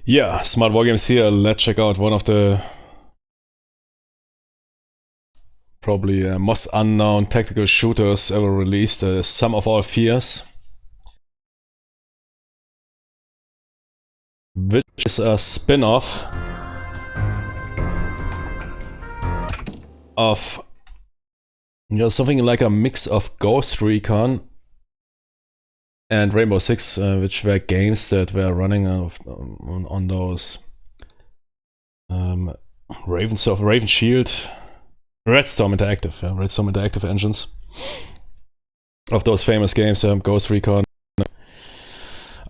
Yeah, Smart Wargames here. Let's check out one of the probably most unknown tactical shooters ever released, Sum of All Fears, which is a spin-off of something like a mix of Ghost Recon and Rainbow Six, which were games that were running on those Raven Shield, Redstorm Interactive engines of those famous games, Ghost Recon,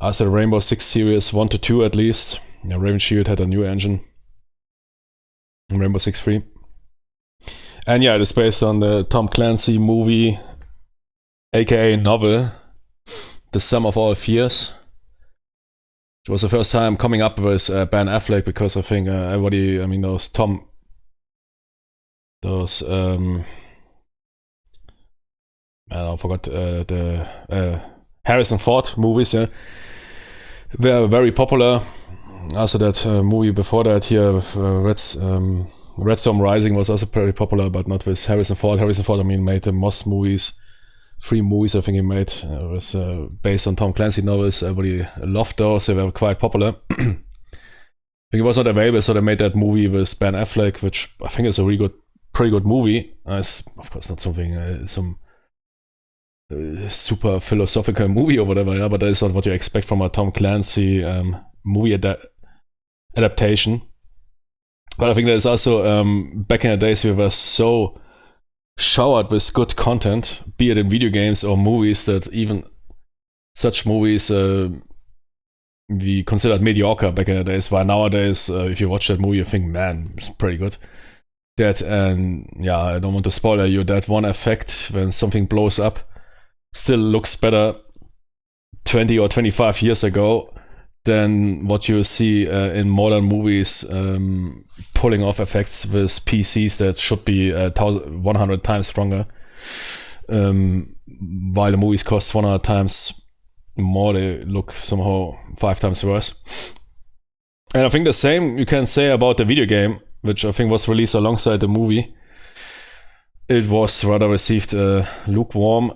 as the Rainbow Six series 1 to 2 at least. Raven Shield had a new engine, Rainbow Six 3. And yeah, it is based on the Tom Clancy movie, aka novel, The Sum of All Fears. It was the first time coming up with Ben Affleck, because I think everybody, I forgot the Harrison Ford movies, were very popular. Also that movie before that here, Redstorm Rising was also very popular, but not with Harrison Ford. Harrison Ford, made the most movies. 3 movies I think he made was based on Tom Clancy novels. Everybody loved those. They were quite popular. I think it was not available, so they made that movie with Ben Affleck, which I think is a pretty good movie. It's of course not something some super philosophical movie or whatever, but that is not what you expect from a Tom Clancy movie adaptation. But I think there's also back in the days we were so showered with good content, be it in video games or movies, that even such movies we considered mediocre back in the days. While nowadays, if you watch that movie, you think, man, it's pretty good. That I don't want to spoiler you. That one effect when something blows up still looks better 20 or 25 years ago than what you see in modern movies, pulling off effects with PCs that should be 100 times stronger, while the movies cost 100 times more. They look somehow 5 times worse. And I think the same you can say about the video game, which I think was released alongside the movie. It was rather received lukewarm,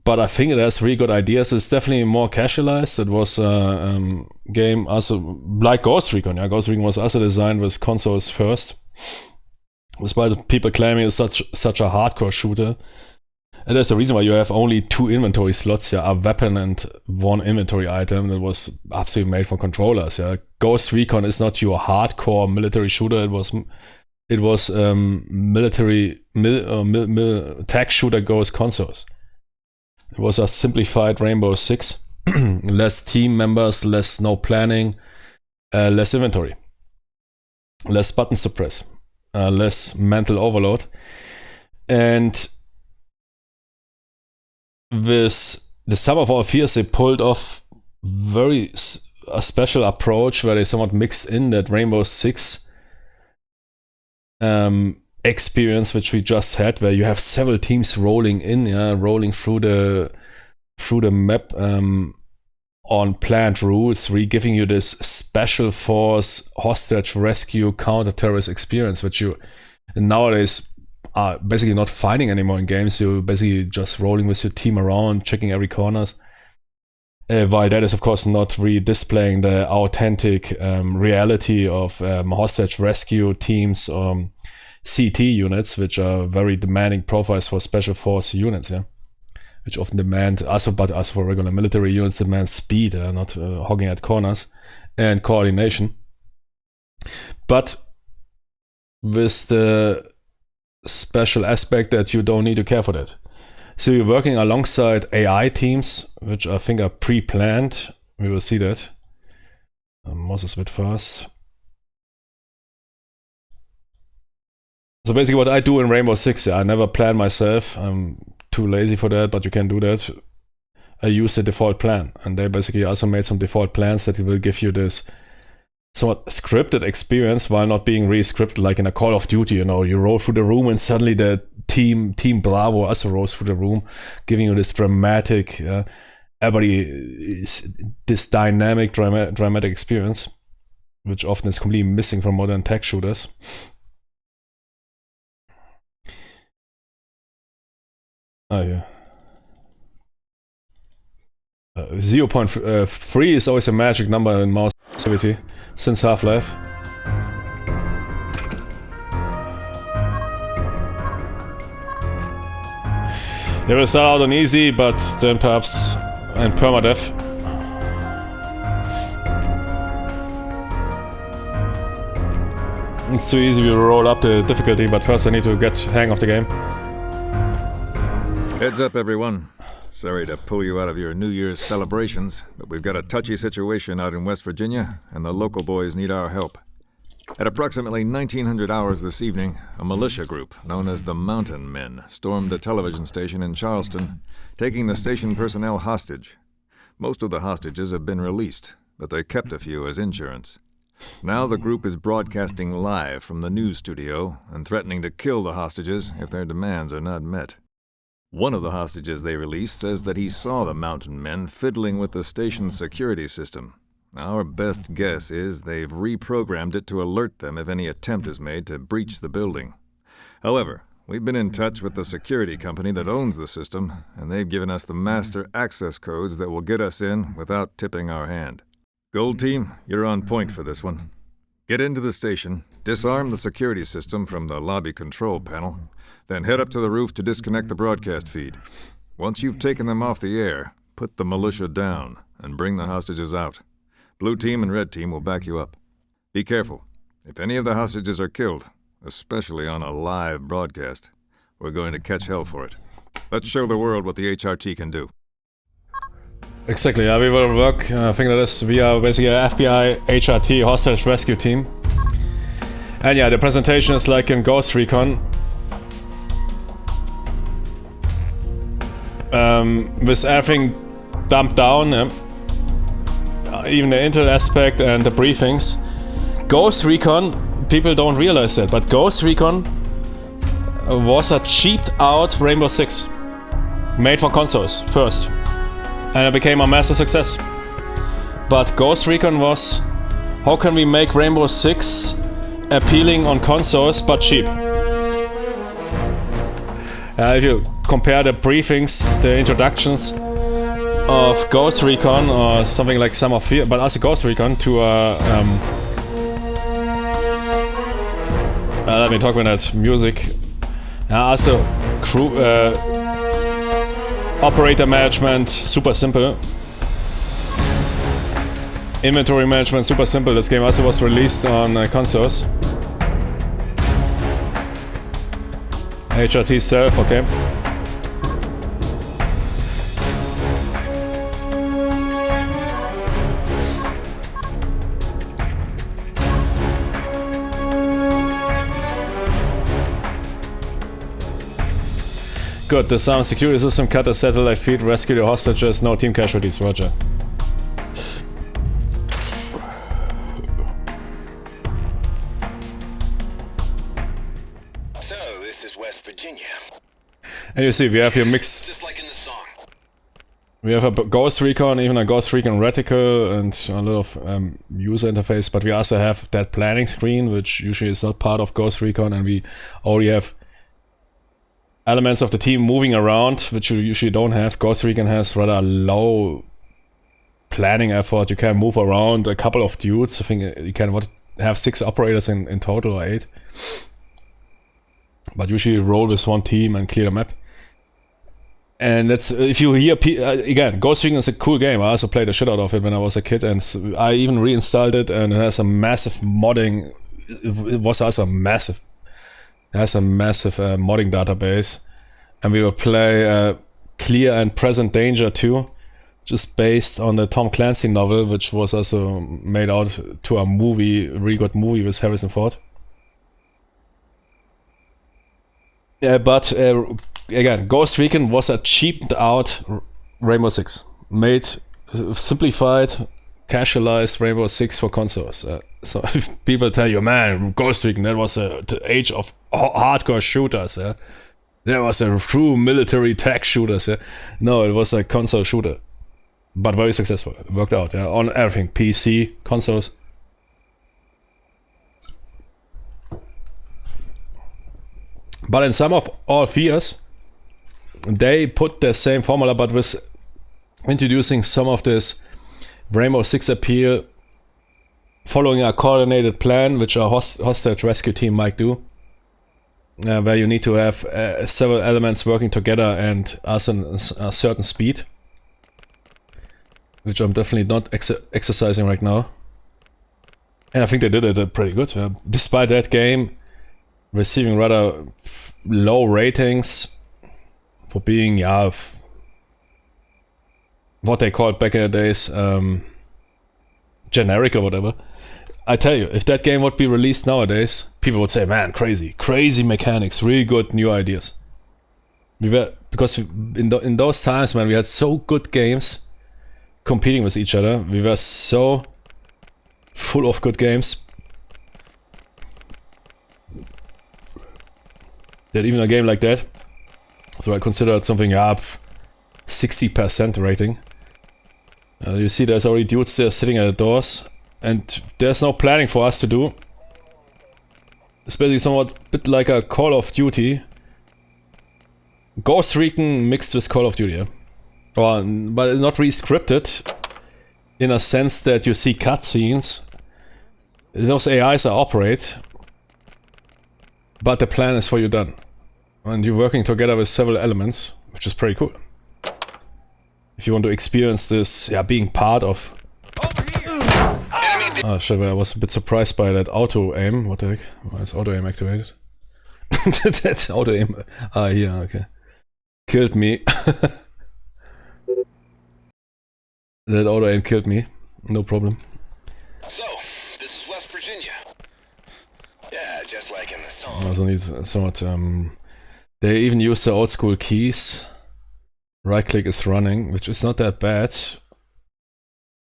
but I think it has really good ideas. It's definitely more casualized. It was a game also like Ghost Recon. Ghost Recon was also designed with consoles first, despite people claiming it's such a hardcore shooter. And that's the reason why you have only 2 inventory slots, a weapon and 1 inventory item that was absolutely made for controllers. Ghost Recon is not your hardcore military shooter. It was military tech shooter goes consoles. It was a simplified Rainbow Six, less team members, no planning, less inventory, less buttons to press, less mental overload. And with the Sum of All Fears, they pulled off a special approach where they somewhat mixed in that Rainbow Six experience which we just had, where you have several teams rolling through the map on planned routes, really giving you this special force hostage rescue counter-terrorist experience, which you nowadays are basically not finding anymore in games. You're basically just rolling with your team around, checking every corners. While that is of course not really displaying the authentic reality of hostage rescue teams, CT units, which are very demanding profiles for special force units, which often demand, but as for regular military units, demand speed, not hogging at corners, and coordination. But with the special aspect that you don't need to care for that. So you're working alongside AI teams, which I think are pre-planned. We will see that. Moses a bit fast. So basically what I do in Rainbow Six, I never plan myself. I'm too lazy for that, but you can do that. I use the default plan, and they basically also made some default plans that will give you this somewhat scripted experience while not being really scripted, like in a Call of Duty. You roll through the room and suddenly the team Bravo also rolls through the room, giving you this dramatic everybody is this dynamic, dramatic experience, which often is completely missing from modern tech shooters. Oh yeah. 0.3 is always a magic number in mouse activity since Half-Life. They will start out on easy, but then perhaps and permadeath. It's too easy to roll up the difficulty, but first I need to get hang of the game. Heads up, everyone. Sorry to pull you out of your New Year's celebrations, but we've got a touchy situation out in West Virginia, and the local boys need our help. At approximately 1900 hours this evening, a militia group known as the Mountain Men stormed a television station in Charleston, taking the station personnel hostage. Most of the hostages have been released, but they kept a few as insurance. Now the group is broadcasting live from the news studio and threatening to kill the hostages if their demands are not met. One of the hostages they released says that he saw the Mountain Men fiddling with the station's security system. Our best guess is they've reprogrammed it to alert them if any attempt is made to breach the building. However, we've been in touch with the security company that owns the system, and they've given us the master access codes that will get us in without tipping our hand. Gold Team, you're on point for this one. Get into the station, disarm the security system from the lobby control panel, then head up to the roof to disconnect the broadcast feed. Once you've taken them off the air, put the militia down and bring the hostages out. Blue Team and Red Team will back you up. Be careful. If any of the hostages are killed, especially on a live broadcast, we're going to catch hell for it. Let's show the world what the HRT can do. Exactly, yeah, we will work. I think that is, we are basically a FBI HRT hostage rescue team. And yeah, the presentation is like in Ghost Recon. With everything dumped down, even the intel aspect and the briefings. Ghost Recon, people don't realize that, but Ghost Recon was a cheaped out Rainbow Six. Made for consoles first. And it became a massive success. But Ghost Recon was, how can we make Rainbow Six appealing on consoles but cheap? If you compare the briefings, the introductions of Ghost Recon or something like Sum of Fear, but also Ghost Recon to let me talk about that music. Also crew, operator management, super simple. Inventory management, super simple. This game also was released on consoles. HRT self, okay. Good, disarm security system, cut the satellite feed, rescue the hostages, no team casualties, roger. So, this is West Virginia. And you see, we have here mixed... Just like in the song. We have a Ghost Recon, even a Ghost Recon reticle, and a lot of user interface, but we also have that planning screen, which usually is not part of Ghost Recon, and we already have elements of the team moving around, which you usually don't have. Ghost Recon has rather low planning effort. You can move around a couple of dudes. I think you can have 6 operators in total, or 8. But usually you roll with one team and clear the map. And that's, if you hear, again, Ghost Recon is a cool game. I also played the shit out of it when I was a kid, and I even reinstalled it, and it has a massive modding. It was also massive. It has a massive modding database, and we will play Clear and Present Danger 2, just based on the Tom Clancy novel, which was also made out to a movie, a really good movie with Harrison Ford. But again, Ghost Recon was a cheaped out Rainbow Six, made simplified, casualized Rainbow Six for consoles. So if people tell you, man, Ghost Recon, that was the age of hardcore shooters, yeah? There was a true military tech shooters, yeah? No, it was a console shooter. but very successful. It worked out, yeah, on everything, PC, consoles. But in some of all fears, they put the same formula, but with introducing some of this Rainbow Six appeal, following a coordinated plan, which a hostage rescue team might do, where you need to have several elements working together and at a certain speed, which I'm definitely not exercising right now. And I think they did it pretty good. Despite that game receiving rather low ratings for being, what they called back in the days, generic or whatever. I tell you, if that game would be released nowadays, people would say, man, crazy mechanics, really good new ideas. Because in those times, man, we had so good games competing with each other. We were so full of good games that even a game like that, so I considered something 60% rating. You see there's already dudes there sitting at the doors, and there's no planning for us to do. It's basically somewhat a bit like a Call of Duty. Ghost Recon mixed with Call of Duty, yeah? But not really scripted, in a sense that you see cutscenes. Those AIs are operate, but the plan is for you done. And you're working together with several elements, which is pretty cool. If you want to experience this, being part of... Oh shit, I was a bit surprised by that auto-aim. What the heck? Why is auto-aim activated? That auto-aim... yeah, okay. Killed me. That auto-aim killed me. No problem. So, this is West Virginia. Yeah, just like in the song. I also need somewhat... they even use the old-school keys. Right-click is running, which is not that bad.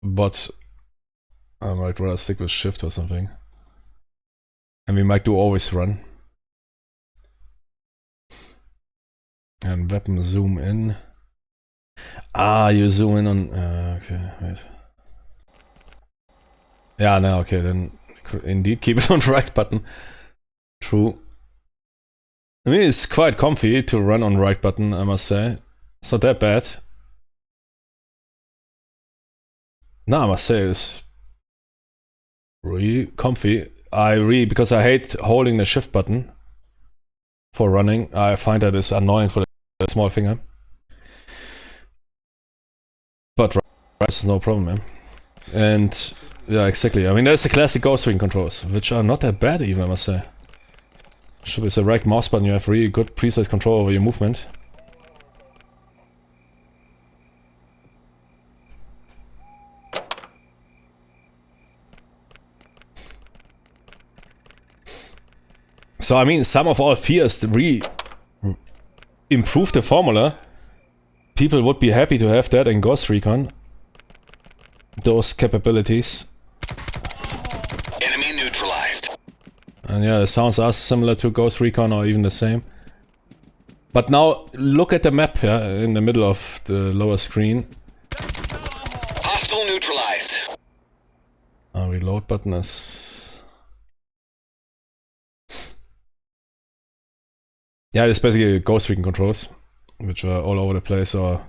But... I might rather stick with shift or something. And we might do always run. And weapon zoom in. You zoom in on... okay, wait. Yeah, no, okay, then indeed keep it on right button. True. I mean, it's quite comfy to run on right button, I must say. It's not that bad. No, I must say it's really comfy. Because I hate holding the shift button for running. I find that it's annoying for the small finger. But right is no problem, man. And yeah, exactly. I mean, there's the classic Ghost Recon controls, which are not that bad even, I must say. Should with the right mouse button, you have really good precise control over your movement. So I mean, some of all fears really improve the formula. People would be happy to have that in Ghost Recon. Those capabilities. Enemy neutralized. And yeah, the sounds are similar to Ghost Recon or even the same. But now look at the map here in the middle of the lower screen. Hostile neutralized. Reload button is... Yeah, it's basically Ghost Recon controls, which are all over the place or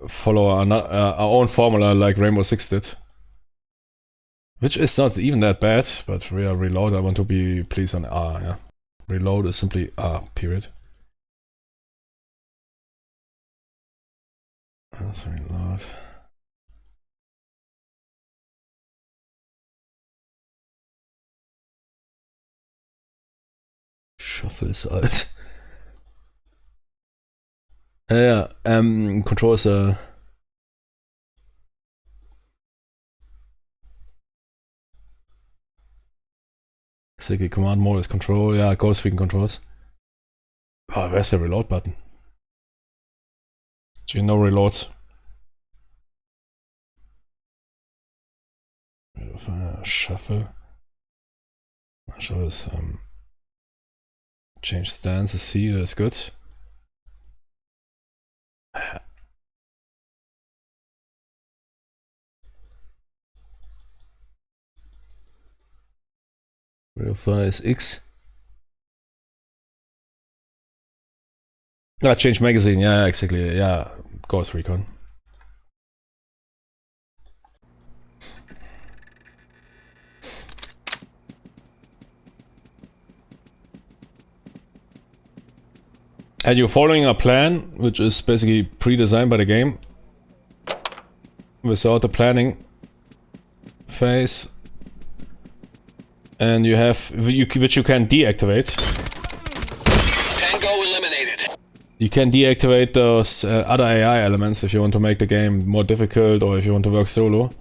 follow our own formula like Rainbow Six did. Which is not even that bad, but reload, I want to be pleased on R, yeah. Reload is simply R, period. Let's reload. Shuffle ist alt. Ja, Controls exactly, Command Mode is Control, yeah, Ghost Recon Controls. Oh, where's the Reload button? Gee, no reloads. Shuffle. Shuffle is, change stance, C, that's good. Verify is X. Change magazine, yeah, exactly, yeah. Ghost Recon. And you're following a plan, which is basically pre-designed by the game, without the planning phase. And you have, which you can deactivate. Tango eliminated. You can deactivate those other AI elements if you want to make the game more difficult or if you want to work solo.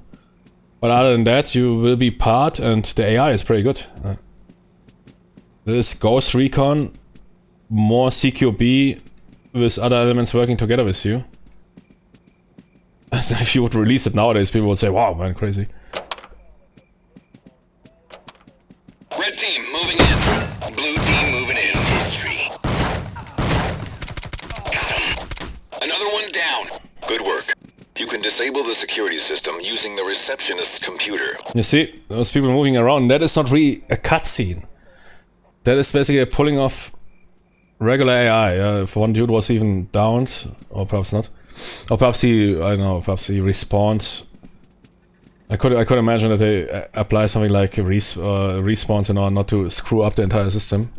But other than that, you will be part, and the AI is pretty good. This is Ghost Recon, more CQB with other elements working together with you. If you would release it nowadays, people would say, wow, man, crazy. Red team moving in. Blue team moving in. History. Got him. Another one down. Good work. You can disable the security system using the receptionist's computer. You see, those people moving around, that is not really a cutscene. That is basically a pulling off regular AI. If one dude was even downed, or perhaps not. Or perhaps he, I don't know, perhaps he respawned. I could imagine that they apply something like respawns in order not to screw up the entire system.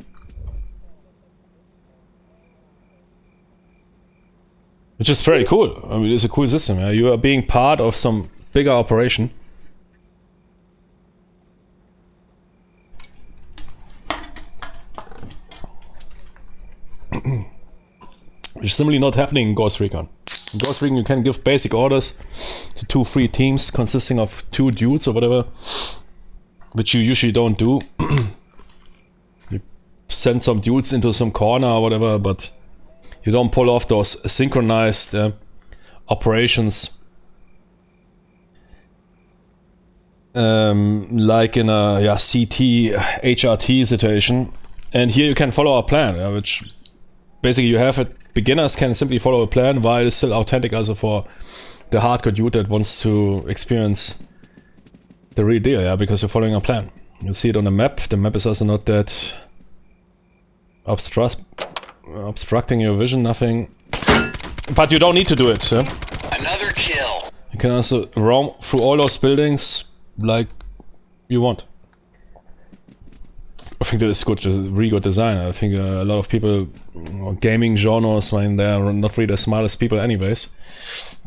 Which is very cool. I mean, it's a cool system. Yeah? You are being part of some bigger operation. Which is simply not happening in Ghost Recon. In Ghost Recon you can give basic orders to 2 free teams consisting of 2 dudes or whatever, which you usually don't do. You send some dudes into some corner or whatever, but you don't pull off those synchronized operations like in a CT HRT situation. And here you can follow a plan, which basically you have it. Beginners can simply follow a plan while it's still authentic, also for the hardcore dude that wants to experience the real deal, yeah, because you're following a plan. You see it on the map. The map is also not that obstructing your vision, nothing. But you don't need to do it. Yeah? Another kill. You can also roam through all those buildings like you want. I think that is good, just really good design. I think a lot of people, gaming genres, when they're not really the smartest people anyways,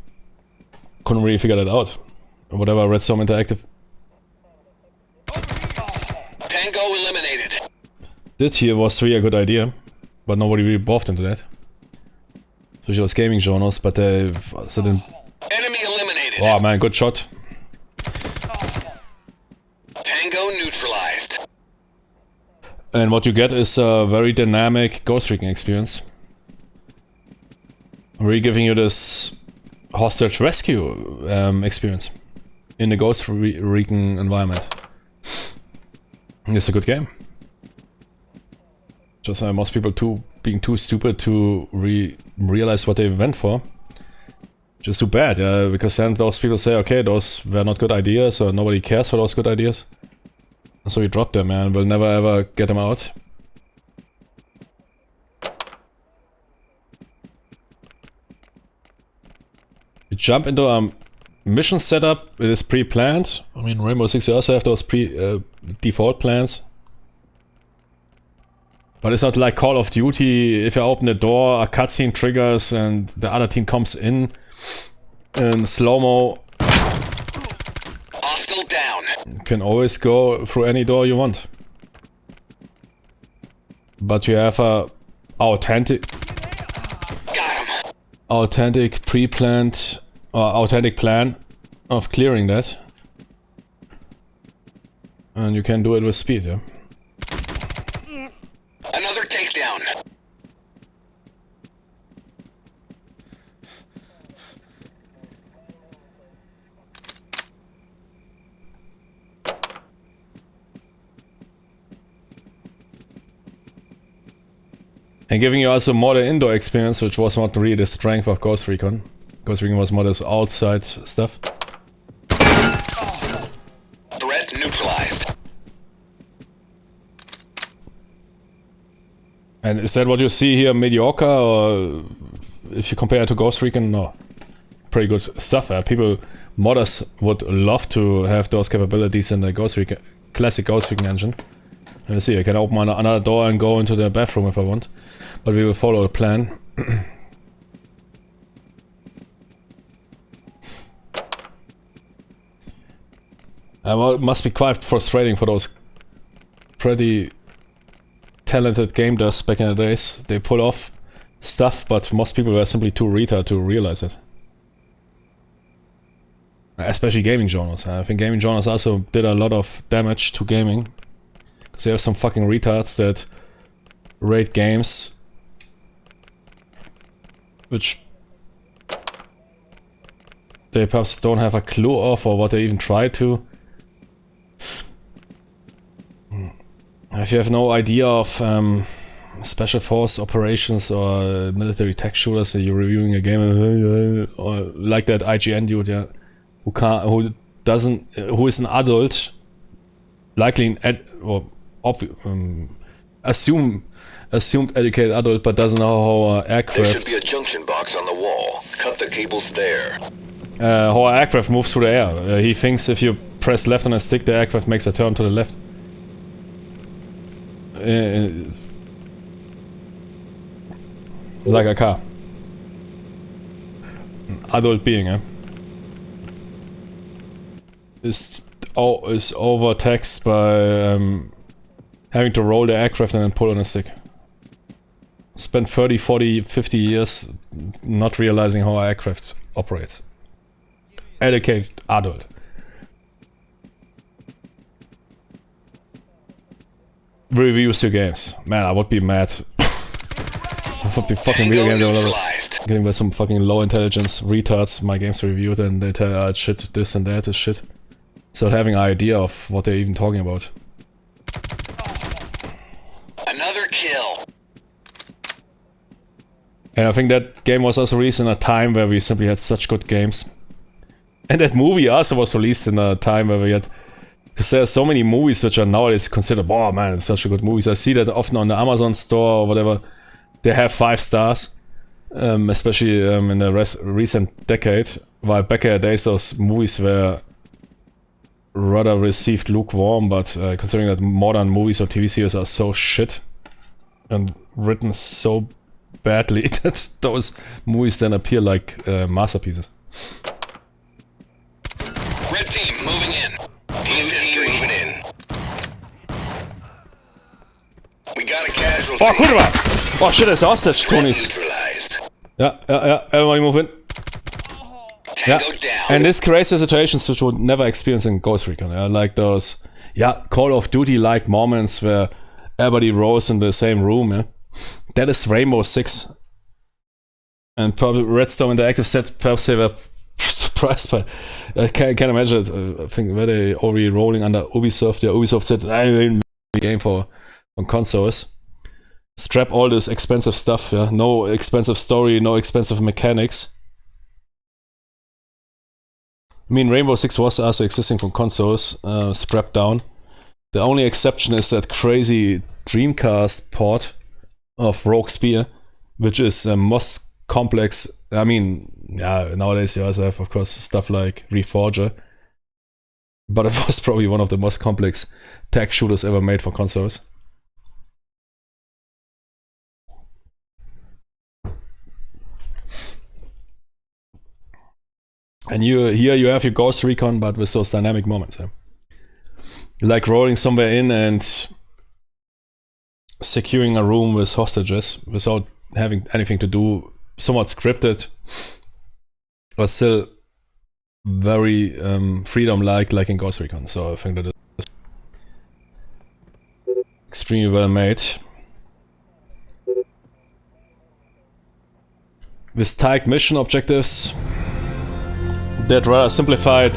couldn't really figure that out. Whatever I read some interactive. Tango eliminated. That here was really a good idea, but nobody really bought into that. Especially those gaming genres, but they didn't. Enemy eliminated. Oh man, good shot. Tango neutralized. And what you get is a very dynamic Ghost Recon experience. Really giving you this hostage rescue experience in the Ghost Recon environment. It's a good game. Just most people being too stupid to realize what they went for. Just too bad, yeah, because then those people say, okay, those were not good ideas, or nobody cares for those good ideas. So we drop them, man. We'll never ever get them out. You jump into a mission setup. It is pre-planned. I mean, Rainbow Six, you also have those default plans. But it's not like Call of Duty. If you open the door, a cutscene triggers and the other team comes in slow-mo. Hostile down. You can always go through any door you want. But you have a authentic pre-planned or authentic plan of clearing that. And you can do it with speed, yeah. Another takedown. And giving you also more the indoor experience, which was not really the strength of Ghost Recon. Ghost Recon was more this outside stuff. Threat neutralized. And is that what you see here, mediocre, or if you compare it to Ghost Recon? No. Pretty good stuff. Modders would love to have those capabilities in the classic Ghost Recon engine. Let's see, I can open another door and go into the bathroom if I want. But we will follow the plan. Well, it must be quite frustrating for those pretty talented game devs back in the days. They pull off stuff, but most people were simply too retarded to realize it. Especially gaming genres. I think gaming genres also did a lot of damage to gaming. Because there are some fucking retards that rate games which they perhaps don't have a clue of, or what they even try to. If you have no idea of special force operations or military tech shooters, and you're reviewing a game, or like that IGN dude, yeah, who is an adult, likely assumed educated adult, but doesn't know how aircraft. There should be a junction box on the wall. Cut the cables there. How an aircraft moves through the air. He thinks if you press left on a stick, the aircraft makes a turn to the left. Like a car. An adult being, is overtaxed by having to roll the aircraft and then pull on a stick. Spent 30, 40, 50 years not realizing how an aircraft operates. Educated adult. Reviews your games. Man, I would be mad. I would be fucking video game developer. Getting by some fucking low intelligence retards my games reviewed and they tell it's shit, this and that is shit. So having an idea of what they're even talking about. Another kill. And I think that game was also released in a time where we simply had such good games. And that movie also was released in a time where we had... Because there are so many movies which are nowadays considered, oh man, it's such a good movies. I see that often on the Amazon store or whatever. They have 5 stars. Especially in the recent decade. While back in the days those movies were rather received lukewarm, but considering that modern movies or TV series are so shit and written so badly that those movies then appear like masterpieces. Red team moving in. Blue team moving in. We got a casualty. Oh, kurwa! Oh shit, it's hostage, Tonys. Yeah, everybody move in. Yeah, and this creates the situations which we would never experience in Ghost Recon, like those, Call of Duty-like moments where everybody rows in the same room, That is Rainbow Six. And probably Redstone Interactive said perhaps they were surprised by... I can't imagine it. I think were they already rolling under Ubisoft? Yeah, Ubisoft said, I will make a game on consoles. Strap all this expensive stuff, no expensive story, no expensive mechanics. I mean, Rainbow Six was also existing from consoles, strapped down. The only exception is that crazy Dreamcast port of Rogue Spear, which is most complex. I mean, nowadays you also have, of course, stuff like Reforger. But it was probably one of the most complex tech shooters ever made for consoles. And here you have your Ghost Recon, but with those dynamic moments. Like rolling somewhere in and securing a room with hostages without having anything to do, somewhat scripted, but still very freedom-like, like in Ghost Recon. So I think that is extremely well made. With tight mission objectives that rather simplified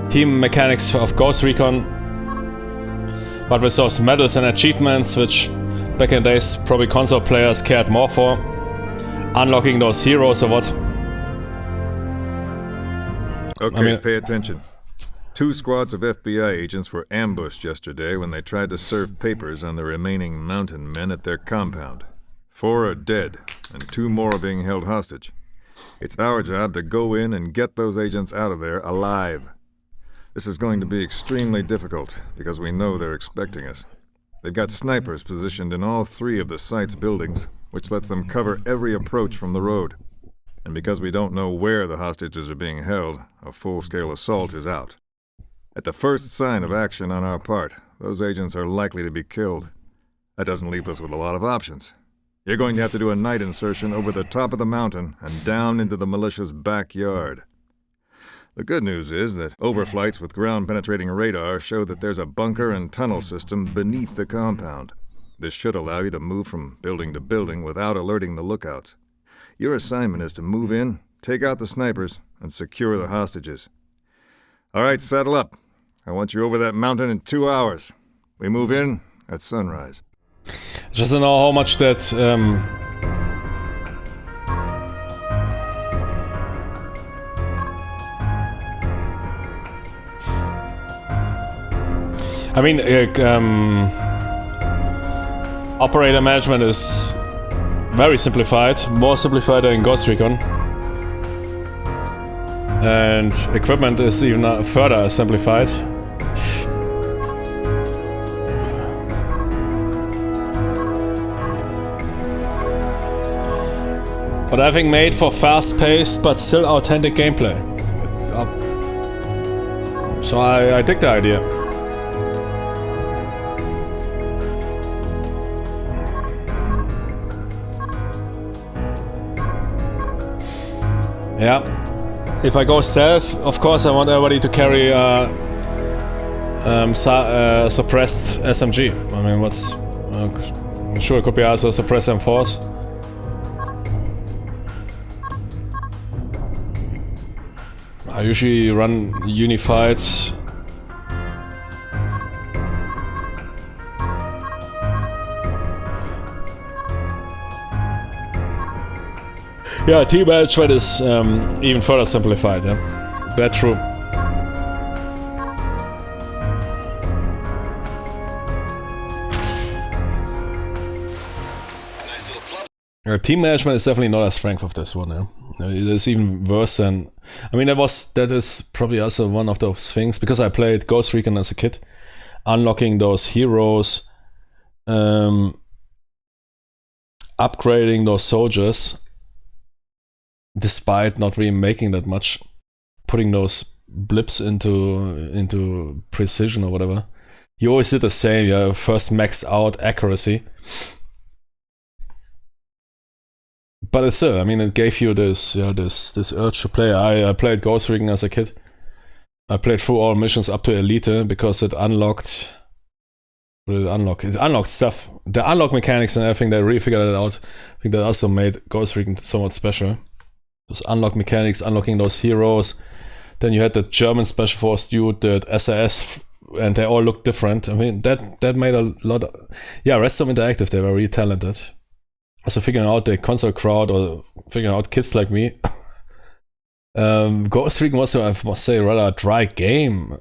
team mechanics of Ghost Recon, but with those medals and achievements which back in the days probably console players cared more for, unlocking those heroes or what. Okay, pay attention. 2 squads of FBI agents were ambushed yesterday when they tried to serve papers on the remaining mountain men at their compound. 4 are dead, and 2 more are being held hostage. It's our job to go in and get those agents out of there alive. This is going to be extremely difficult, because we know they're expecting us. They've got snipers positioned in all 3 of the site's buildings, which lets them cover every approach from the road. And because we don't know where the hostages are being held, a full-scale assault is out. At the first sign of action on our part, those agents are likely to be killed. That doesn't leave us with a lot of options. You're going to have to do a night insertion over the top of the mountain and down into the militia's backyard. The good news is that overflights with ground-penetrating radar show that there's a bunker and tunnel system beneath the compound. This should allow you to move from building to building without alerting the lookouts. Your assignment is to move in, take out the snipers, and secure the hostages. All right, saddle up. I want you over that mountain in 2 hours. We move in at sunrise. Just to know how much that I mean, operator management is very simplified, more simplified than in Ghost Recon. And equipment is even further simplified. But I think made for fast-paced but still authentic gameplay. So I dig the idea. Yeah. If I go stealth, of course I want everybody to carry suppressed SMG. I mean, what's... I'm sure it could be also suppressed M4s. I usually run unified. Yeah, team management is even further simplified, yeah. That's true. Team management is definitely not a strength of this one, yeah. It is even worse than... I mean, that is probably also one of those things, because I played Ghost Recon as a kid, unlocking those heroes, upgrading those soldiers, despite not really making that much, putting those blips into precision or whatever. You always did the same, yeah, first maxed out accuracy. But it's still, I mean, it gave you this urge to play. I played Ghost Recon as a kid. I played through all missions up to Elite because it unlocked... It unlocked stuff. The unlock mechanics and everything, they really figured it out. I think that also made Ghost Recon somewhat special. Those unlock mechanics, unlocking those heroes. Then you had the German Special Force dude, the SAS, and they all looked different. I mean, that made a lot of... Yeah, Redstone Interactive, they were really talented. Also figuring out the console crowd, or figuring out kids like me. Ghost Recon was, I must say, rather a dry game.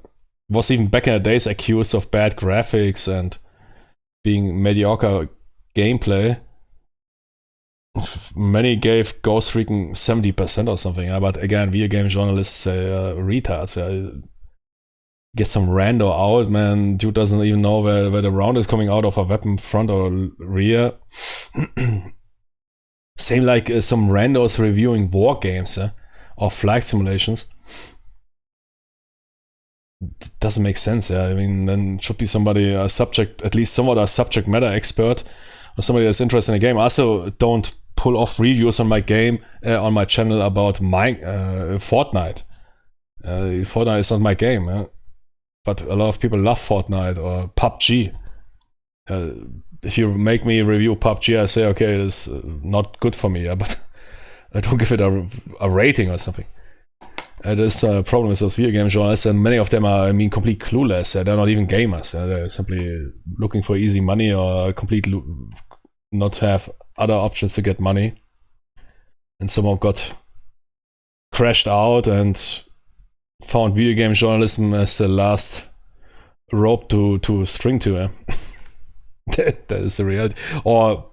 Was even back in the days accused of bad graphics and being mediocre gameplay. Many gave Ghost Recon 70% or something, but again, video game journalists say retards. Get some rando out, man. Dude doesn't even know where the round is coming out of a weapon, front or rear. Same like some randos reviewing war games or flight simulations. It doesn't make sense, yeah. I mean, then should be somebody, a subject, at least somewhat a subject matter expert, or somebody that's interested in the game. Also, don't pull off reviews on my game, on my channel about Fortnite. Fortnite is not my game, but a lot of people love Fortnite or PUBG. If you make me review PUBG, I say, okay, it's not good for me, but I don't give it a rating or something. It is a problem with those video game journalists, and many of them are, I mean, complete clueless. They're not even gamers. They're simply looking for easy money or completely not have other options to get money. And somehow got crashed out and found video game journalism as the last rope to string to. That is the reality. Or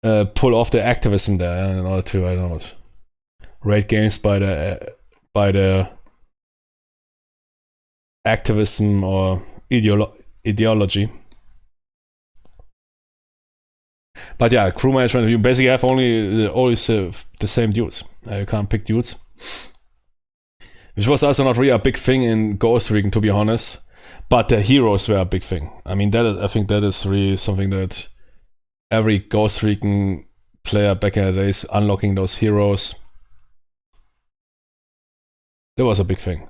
pull off the activism there in order to, I don't know, rate games by the activism or ideology. But yeah, crew management, you basically have always the same dudes. You can't pick dudes. Which was also not really a big thing in Ghost Recon, to be honest. But the heroes were a big thing. I mean, I think that is really something that every Ghost Recon player back in the days, unlocking those heroes, that was a big thing.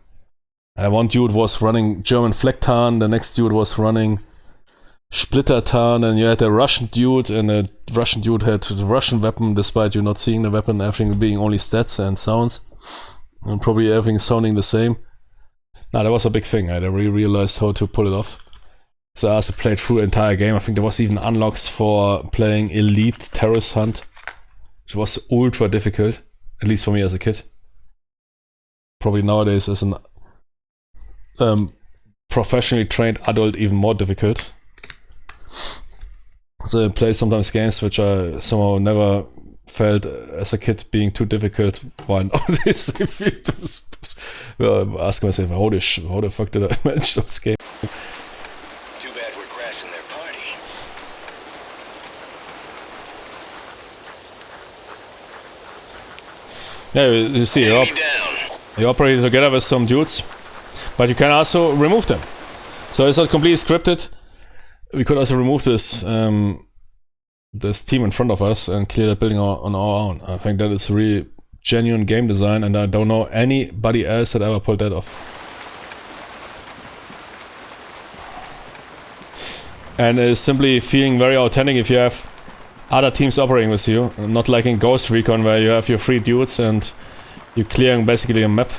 And one dude was running German Flecktarn, the next dude was running Splittertarn, and you had a Russian dude, and the Russian dude had the Russian weapon, despite you not seeing the weapon, everything being only stats and sounds, and probably everything sounding the same. Nah, that was a big thing. I really realized how to pull it off. So as I played through the entire game, I think there was even unlocks for playing Elite Terrorist Hunt, which was ultra difficult, at least for me as a kid. Probably nowadays as an professionally trained adult, even more difficult. So I play sometimes games which I somehow never felt as a kid being too difficult. Why nowadays I feel ask myself, how the fuck did I manage those games? Too bad we're crashing their party. Yeah, you see, you're operating together with some dudes, but you can also remove them. So it's not completely scripted. We could also remove this this team in front of us and clear the building on our own. I think that is really genuine game design, and I don't know anybody else that ever pulled that off. And it's simply feeling very authentic if you have other teams operating with you, not like in Ghost Recon where you have your 3 dudes and you're clearing basically a map.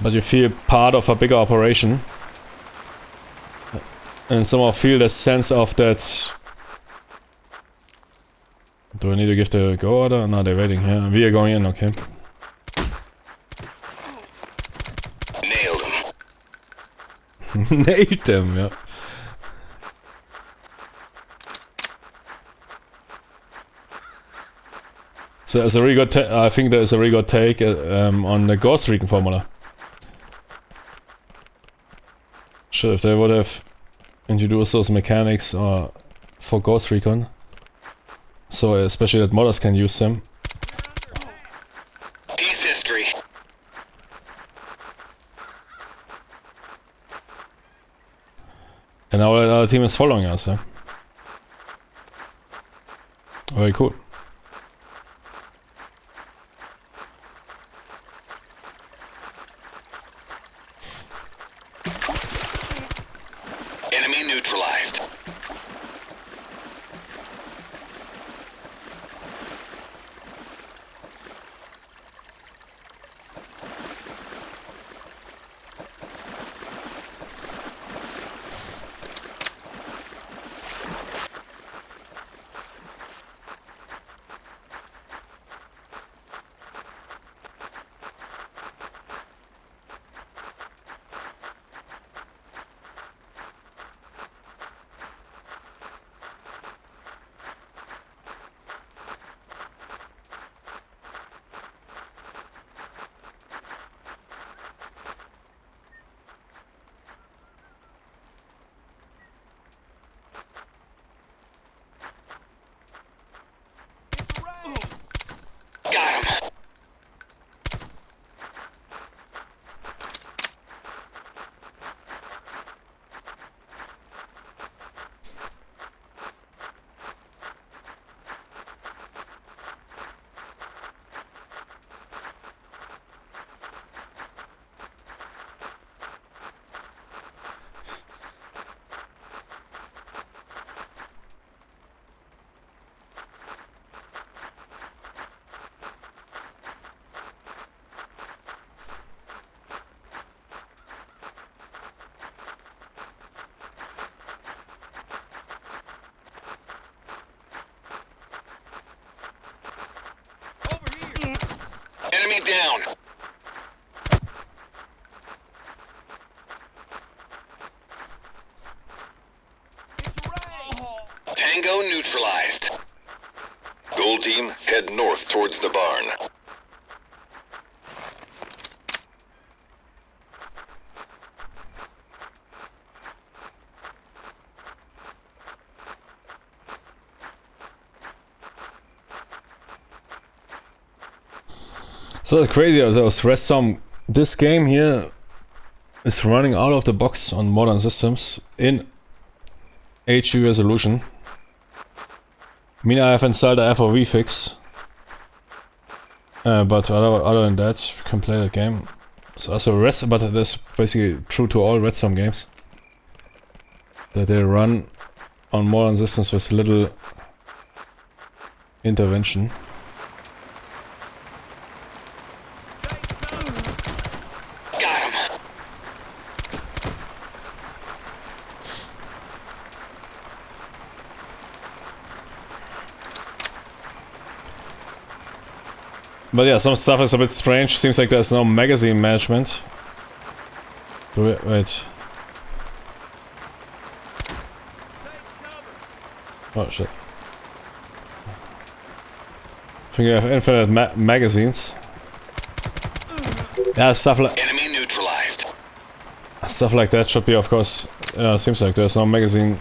But you feel part of a bigger operation. And somehow feel the sense of that. Do I need to give the go order? No, they're waiting here. We are going in, okay. Nailed him. Nailed them, yeah. So there's a really good I think there's a really good take on the Ghost Recon formula. Sure, if they would have introduced those mechanics for Ghost Recon, so especially that modders can use them. Peace history. And now our team is following us, yeah. Very cool. Enemy neutralized. Got him. Enemy down. Tango neutralized. Gold team, head north towards the barn. So that's crazy, those Redstone. This game here is running out of the box on modern systems in HD resolution. I mean, I have installed the FOV fix, but other than that, you can play that game. So also but that's basically true to all Redstone games, that they run on modern systems with little intervention. But yeah, some stuff is a bit strange. Seems like there's no magazine management. Wait. Oh shit. I think you have infinite magazines. Yeah, stuff like... Enemy neutralized. Stuff like that should be, of course... it seems like there's no magazine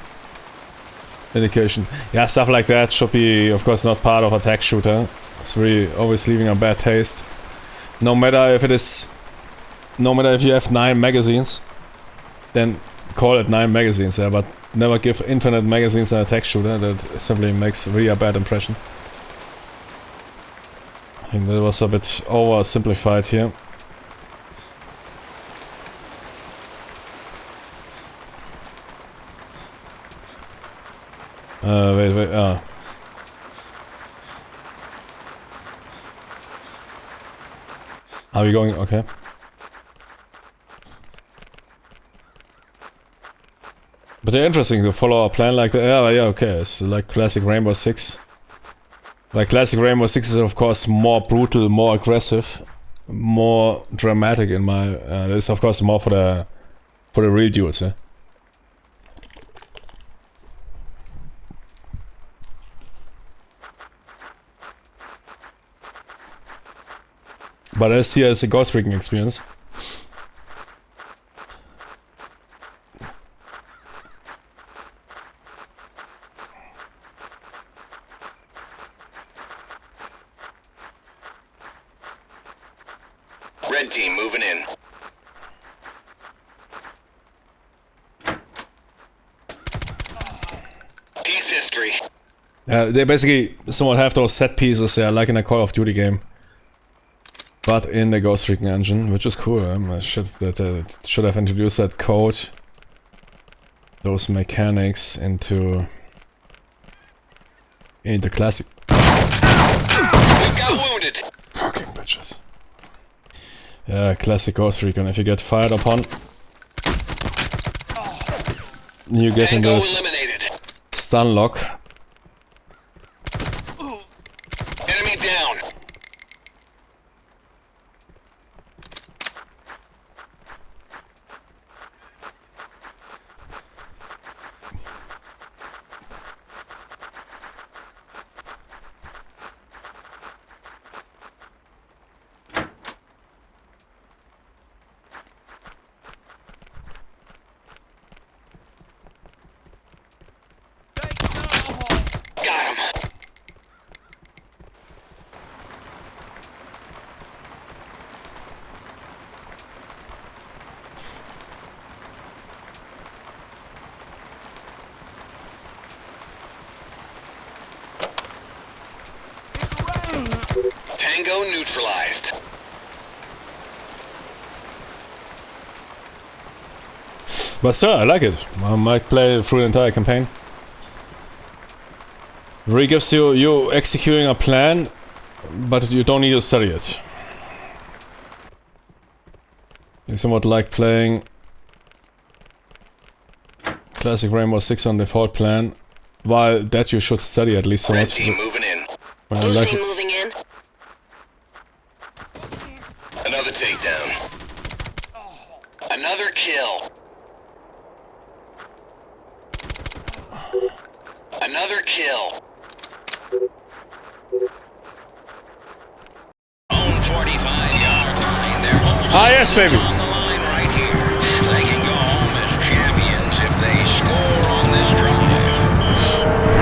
indication. Yeah, stuff like that should be, of course, not part of a tech shooter. It's really always leaving a bad taste. No matter if you have 9 magazines, then call it 9 magazines, yeah, but never give infinite magazines in a tech shooter. That simply makes really a bad impression. I think that was a bit oversimplified here. Wait. Are we going? Okay. But they're interesting to follow a plan like that. Yeah, okay. It's like classic Rainbow Six. Like classic Rainbow Six is of course more brutal, more aggressive, more dramatic in my... it's of course more for the real dudes, yeah? But as here is a Ghost Recon experience. Red team moving in. Piece history. They basically somewhat have those set pieces, yeah, like in a Call of Duty game. But in the Ghost Recon engine, which is cool. I should have introduced that code, those mechanics into classic. We got wounded. Fucking bitches. Yeah, classic Ghost Recon. If you get fired upon, you get into this stun lock. Enemy down. Tango neutralized. But still, I like it. I might play through the entire campaign. Really gives you executing a plan, but you don't need to study it. It's somewhat like playing classic Rainbow Six on default plan, while that you should study at least somewhat. Red team moving in. Blue team moving in. Another takedown. Another kill. Another kill. Own 45-yard line. They're all yes, baby. on the line right here. They can go home as champions if they score on this drive.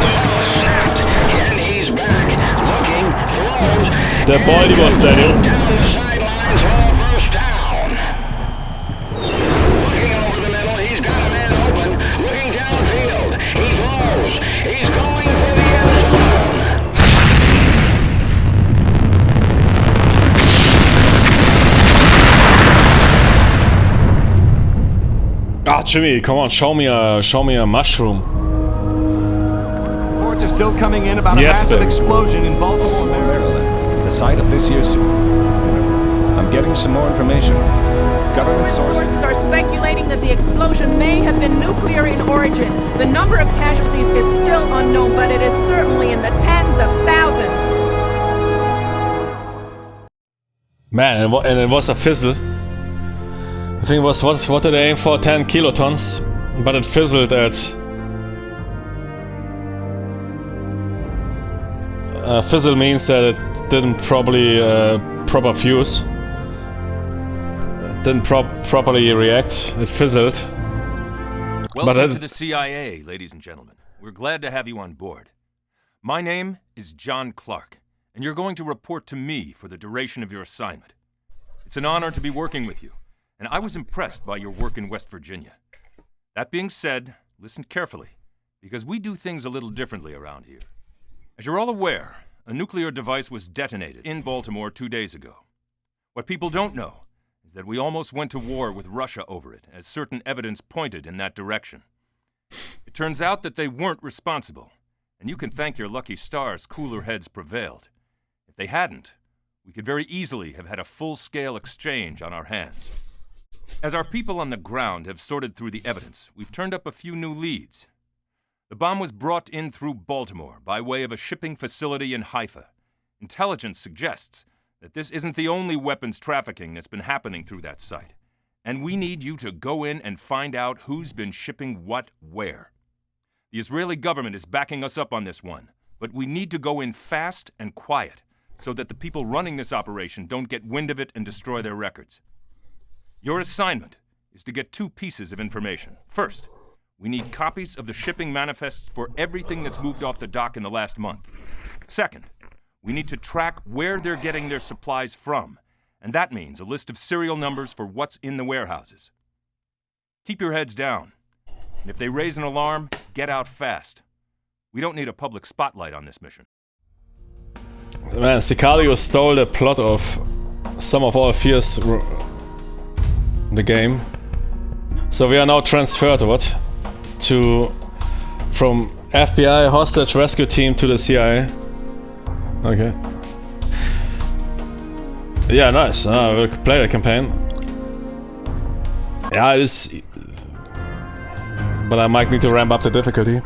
Oh, snapped. And he's back. Looking, throws. Der Ball, lieber Samuel. Down the sidelines for a first down. Looking over the middle, he's got a man open. Looking downfield, he throws. He's going for the end zone. Ah, Jimmy, come on, show me a mushroom. Reports are still coming in about a Yes, massive babe. explosion in Baltimore, Maryland, the site of this year's Super Bowl. I'm getting some more information. Government sources. Sources are speculating that the explosion may have been nuclear in origin. The number of casualties is still unknown, but it is certainly in the tens of thousands. Man, and it was a fizzle. I think it was, what did they aim for? 10 kilotons, but it fizzled at... fizzle means that it didn't probably proper fuse. Didn't properly react. It fizzled. Welcome to the CIA, ladies and gentlemen. We're glad to have you on board. My name is John Clark, and you're going to report to me for the duration of your assignment. It's an honor to be working with you, and I was impressed by your work in West Virginia. That being said, listen carefully, because we do things a little differently around here. As you're all aware, a nuclear device was detonated in Baltimore 2 days ago. What people don't know is that we almost went to war with Russia over it, as certain evidence pointed in that direction. It turns out that they weren't responsible, and you can thank your lucky stars cooler heads prevailed. If they hadn't, we could very easily have had a full-scale exchange on our hands. As our people on the ground have sorted through the evidence, we've turned up a few new leads. The bomb was brought in through Baltimore by way of a shipping facility in Haifa. Intelligence suggests that this isn't the only weapons trafficking that's been happening through that site, and we need you to go in and find out who's been shipping what where. The Israeli government is backing us up on this one, but we need to go in fast and quiet so that the people running this operation don't get wind of it and destroy their records. Your assignment is to get 2 pieces of information. First, we need copies of the shipping manifests for everything that's moved off the dock in the last month. Second, we need to track where they're getting their supplies from, and that means a list of serial numbers for what's in the warehouses. Keep your heads down, and if they raise an alarm, get out fast. We don't need a public spotlight on this mission. Man, Sicario stole the plot of Some of Our Fears, the game. So we are now transferred, what? From FBI hostage rescue team to the CIA. Okay. Yeah, nice. We'll play the campaign. Yeah, it is. But I might need to ramp up the difficulty.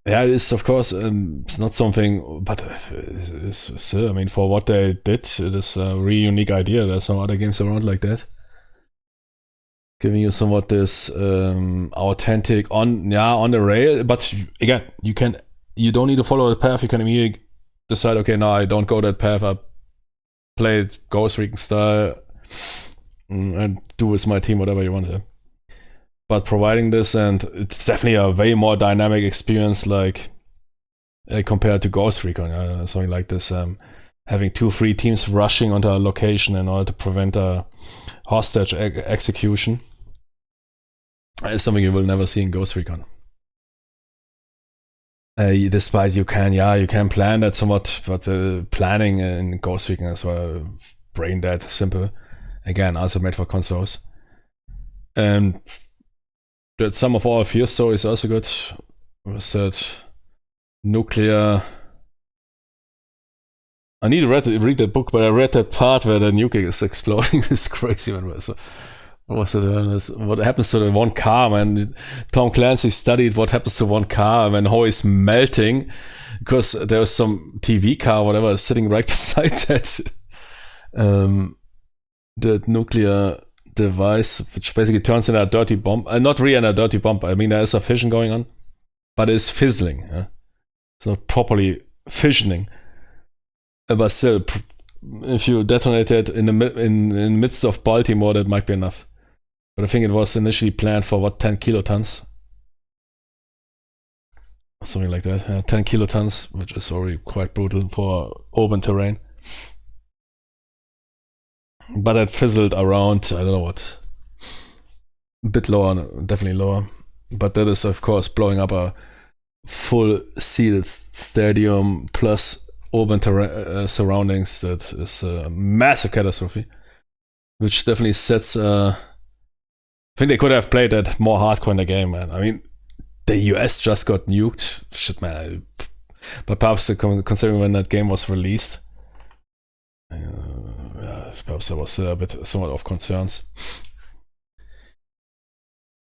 Yeah, it is, of course, it's not something, but it's still, I mean, for what they did, it is a really unique idea. There's some other games around like that. Giving you somewhat this authentic, on the rail, but again, you don't need to follow the path, you can immediately decide, okay, no, I don't go that path, I play it Ghost Recon style, and do with my team whatever you want to. But providing this, and it's definitely a way more dynamic experience, like compared to Ghost Recon, something like this. Having 2 free teams rushing onto a location in order to prevent a hostage execution is something you will never see in Ghost Recon. Despite you can plan that somewhat, but planning in Ghost Recon is well brain dead simple. Again, also made for consoles. And that Some of Our Fears story is also good. Was that nuclear? I need to read the book, but I read that part where the nuke is exploding. It's crazy, man. So, what was it? What happens to the one car, man? Tom Clancy studied what happens to one car when how it's melting, because there was some TV car, whatever, sitting right beside that. The nuclear device, which basically turns into a dirty bomb. Not really a dirty bomb. I mean, there is a fission going on, but it's fizzling. It's not properly fissioning. But still, if you detonate it in the midst of Baltimore, that might be enough. But I think it was initially planned for 10 kilotons? Something like that. 10 kilotons, which is already quite brutal for urban terrain. But it fizzled around, I don't know what. A bit lower, definitely lower. But that is, of course, blowing up a full sealed stadium plus urban surroundings. That is a massive catastrophe. Which definitely sets... I think they could have played that more hardcore in the game, man. I mean, the US just got nuked. Shit, man. But perhaps considering when that game was released, perhaps there was a bit somewhat of concerns.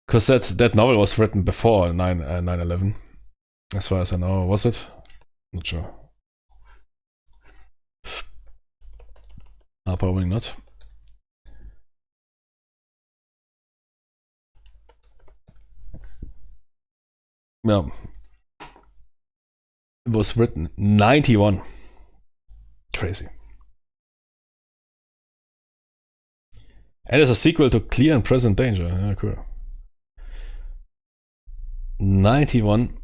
Because that novel was written before 9/11, as far as I know. Was it? Not sure. Probably not. Yeah. It was written 91. Crazy. And it's a sequel to Clear and Present Danger. Yeah, cool. 91.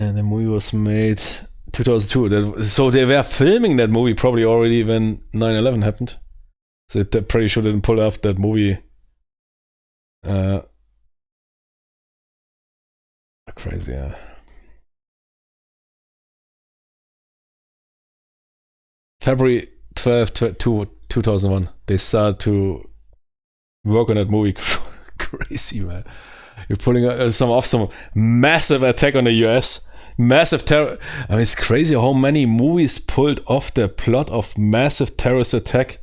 And the movie was made 2002. So they were filming that movie probably already when 9/11 happened. So they pretty sure didn't pull off that movie. Crazy, yeah. February 12th, 2001. They started to work on that movie. Crazy, man. You're pulling some massive attack on the US. Massive terror. I mean, it's crazy how many movies pulled off the plot of massive terrorist attack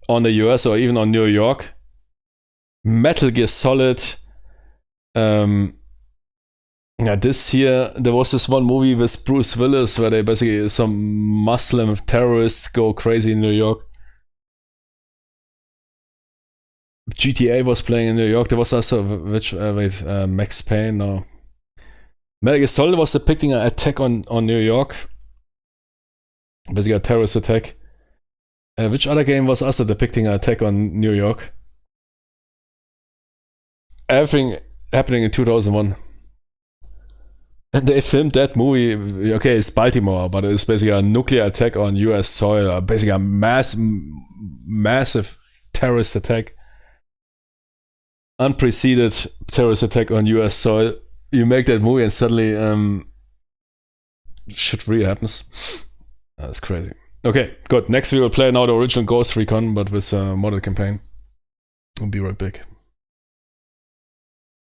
on the US or even on New York. Metal Gear Solid. Yeah, this year there was this one movie with Bruce Willis where they basically some Muslim terrorists go crazy in New York. GTA was playing in New York. There was also Max Payne. No, Metal Gear Solid was depicting an attack on New York, basically a terrorist attack. Which other game was also depicting an attack on New York? Everything happening in 2001. And they filmed that movie. Okay, it's Baltimore, but it's basically a nuclear attack on US soil. Basically a massive terrorist attack. Unprecedented terrorist attack on US soil. You make that movie and suddenly shit really happens. That's crazy. Okay, good. Next we will play now the original Ghost Recon, but with a modded campaign. We'll be right back.